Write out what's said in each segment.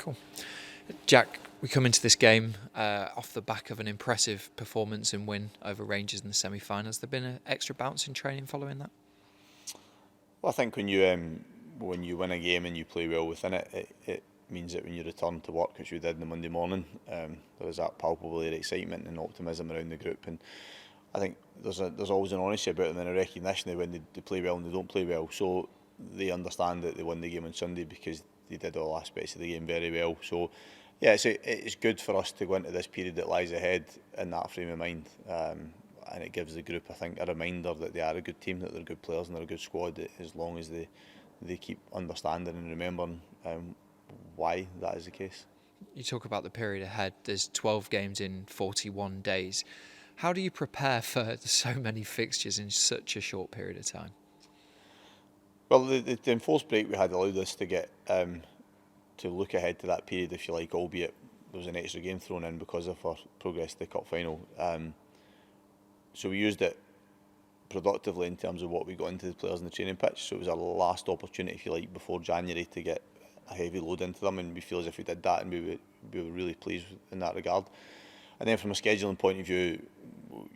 Cool. Jack, we come into this game off the back of an impressive performance and win over Rangers in the semi-finals. Has there been an extra bounce in training following that? Well, I think when you win a game and you play well within it, it means that when you return to work, as you did on the Monday morning, there was that palpable excitement and optimism around the group. And I think there's always an honesty about them and a recognition that when they play well and they don't play well. So they understand that they won the game on Sunday because they did all aspects of the game very well. So yeah, it's good for us to go into this period that lies ahead in that frame of mind. And it gives the group, I think, a reminder that they are a good team, that they're good players and they're a good squad, as long as they keep understanding and remembering why that is the case. You talk about the period ahead. There's 12 games in 41 days. How do you prepare for so many fixtures in such a short period of time? Well, the enforced break we had allowed us to get to look ahead to that period, if you like, albeit there was an extra game thrown in because of our progress to the cup final. So we used it productively in terms of what we got into the players in the training pitch. So it was our last opportunity, if you like, before January to get a heavy load into them, and we feel as if we did that, and we were really pleased in that regard. And then from a scheduling point of view,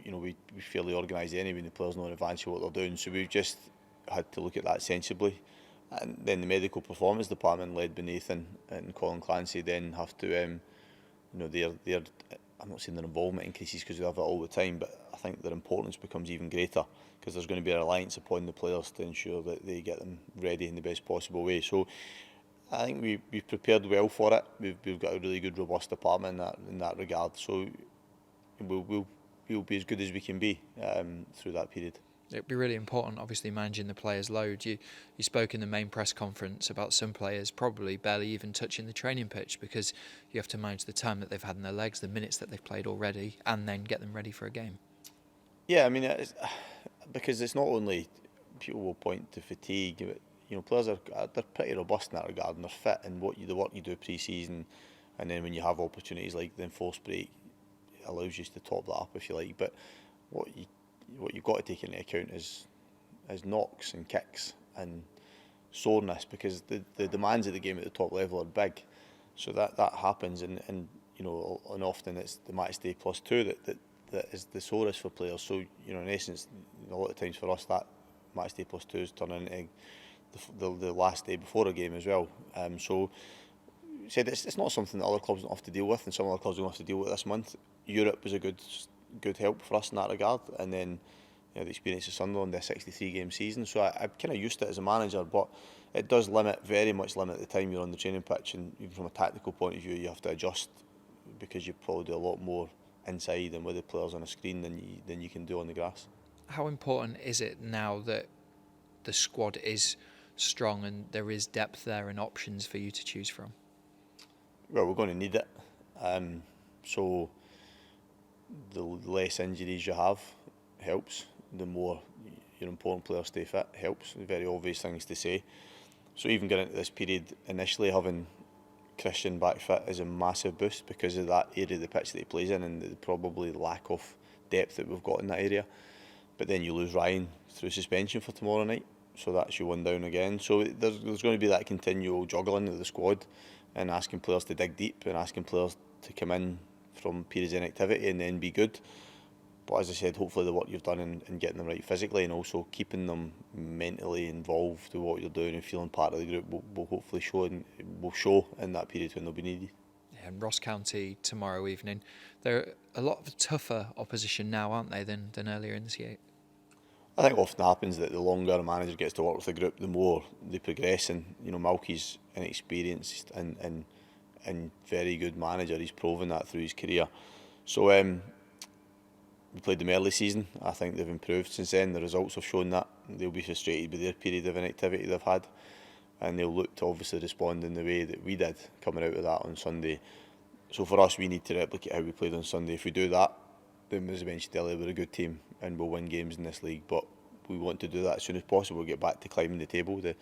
we fairly organised anyway, and the players know in advance what they're doing. So we've just had to look at that sensibly. And then the medical performance department, led by Nathan and Colin Clancy, then have to, their I'm not saying their involvement increases because we have it all the time, but I think their importance becomes even greater because there's going to be a reliance upon the players to ensure that they get them ready in the best possible way. So I think we've prepared well for it. We've got a really good, robust department in that regard. So we'll be as good as we can be through that period. It'd be really important, obviously, managing the players' load. You spoke in the main press conference about some players probably barely even touching the training pitch because you have to manage the time that they've had in their legs, the minutes that they've played already, and then get them ready for a game. Yeah, I mean, because it's not only people will point to fatigue, but players they're pretty robust in that regard, and they're fit, and the work you do pre-season, and then when you have opportunities like the enforced break, it allows you to top that up, if you like. But what you've got to take into account is knocks and kicks and soreness, because the demands of the game at the top level are big. So that happens, and often it's the match day plus two that is the sorest for players. So in essence, a lot of times for us that match day plus two is turning into the last day before a game as well. So said it's not something that other clubs don't have to deal with, and some other clubs don't have to deal with this month. Europe was a good help for us in that regard, and then the experience of Sunderland, the 63-game season. So I'm kind of used to it as a manager, but it does very much limit the time you're on the training pitch, and even from a tactical point of view, you have to adjust because you probably do a lot more inside and with the players on a screen than you can do on the grass. How important is it now that the squad is strong and there is depth there and options for you to choose from? Well, we're going to need it. So the less injuries you have helps. The more your important players stay fit helps. Very obvious things to say. So even getting into this period, initially having Christian back fit is a massive boost because of that area of the pitch that he plays in and the probably lack of depth that we've got in that area. But then you lose Ryan through suspension for tomorrow night, so that's you one down again. So there's going to be that continual juggling of the squad and asking players to dig deep and asking players to come in from periods of inactivity and then be good. But as I said, hopefully the work you've done in getting them right physically and also keeping them mentally involved with what you're doing and feeling part of the group will hopefully show in that period when they'll be needed. Yeah, and Ross County tomorrow evening. They're a lot of tougher opposition now, aren't they, than earlier in this year? I think often happens that the longer a manager gets to work with a group, the more they progress. And Malky's an experienced and very good manager. He's proven that through his career. So we played them early season. I think they've improved since then. The results have shown that. They'll be frustrated with their period of inactivity they've had, and they'll look to obviously respond in the way that we did coming out of that on Sunday. So for us, we need to replicate how we played on Sunday. If we do that, then as I mentioned earlier, we're a good team and we'll win games in this league. But we want to do that as soon as possible, get back to climbing the table. The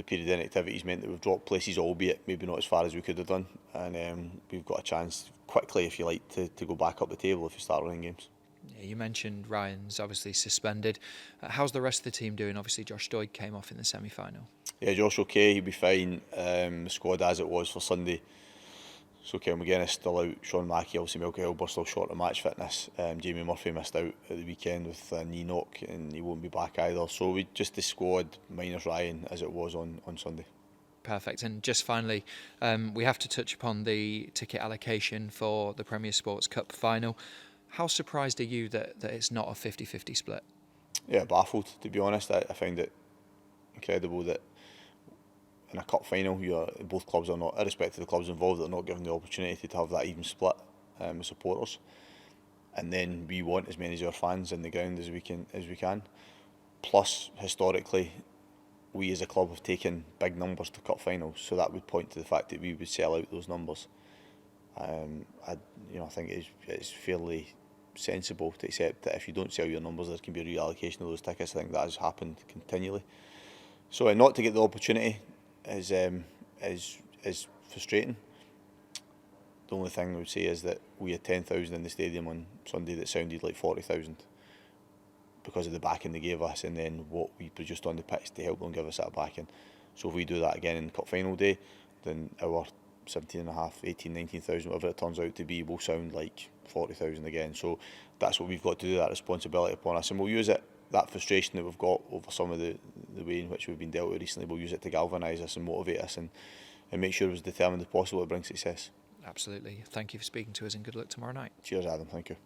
period of inactivity has meant that we've dropped places, albeit maybe not as far as we could have done, and we've got a chance quickly, if you like, to go back up the table if we start winning games. Yeah, you mentioned Ryan's obviously suspended. How's the rest of the team doing? Obviously Josh Doig came off in the semi-final. Yeah, Josh okay, he'll be fine. The squad as it was for Sunday. So Kel McGuinness still out, Sean Mackey, obviously Milky Hilber still short of match fitness. Jamie Murphy missed out at the weekend with a knee knock and he won't be back either. So we just the squad minus Ryan as it was on Sunday. Perfect. And just finally, we have to touch upon the ticket allocation for the Premier Sports Cup final. How surprised are you that it's not a 50-50 split? Yeah, baffled, to be honest. I find it incredible that in a cup final, both clubs are not, irrespective of the clubs involved, are not given the opportunity to have that even split with supporters. And then we want as many of our fans in the ground as we can. Plus, historically, we as a club have taken big numbers to cup finals, so that would point to the fact that we would sell out those numbers. I think it's fairly sensible to accept that if you don't sell your numbers, there can be a reallocation of those tickets. I think that has happened continually. So not to get the opportunity is frustrating. The only thing I would say is that we had 10,000 in the stadium on Sunday that sounded like 40,000 because of the backing they gave us and then what we produced on the pitch to help them give us that backing. So if we do that again in cup final day, then our 17.5, 18, 19,000, whatever it turns out to be, will sound like 40,000 again. So that's what we've got to do, that responsibility upon us, and we'll use it. That frustration that we've got over some of the way in which we've been dealt with recently, we'll use it to galvanise us and motivate us and make sure it was determined as possible to bring success. Absolutely. Thank you for speaking to us and good luck tomorrow night. Cheers, Adam. Thank you.